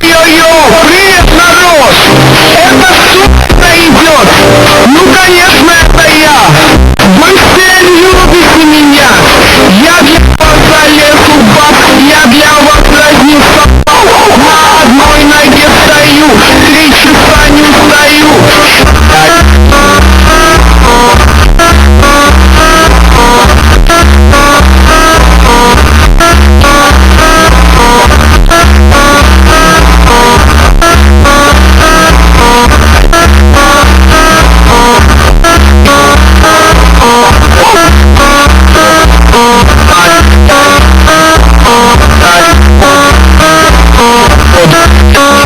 Йо-йо-йо! Привет, народ! Это сука идет! Ну, конечно, это я! Вы все любите меня! Я для вас залез в бак, я для вас разнес собак. На одной ноге стою, 3 часа не устаю. Oh,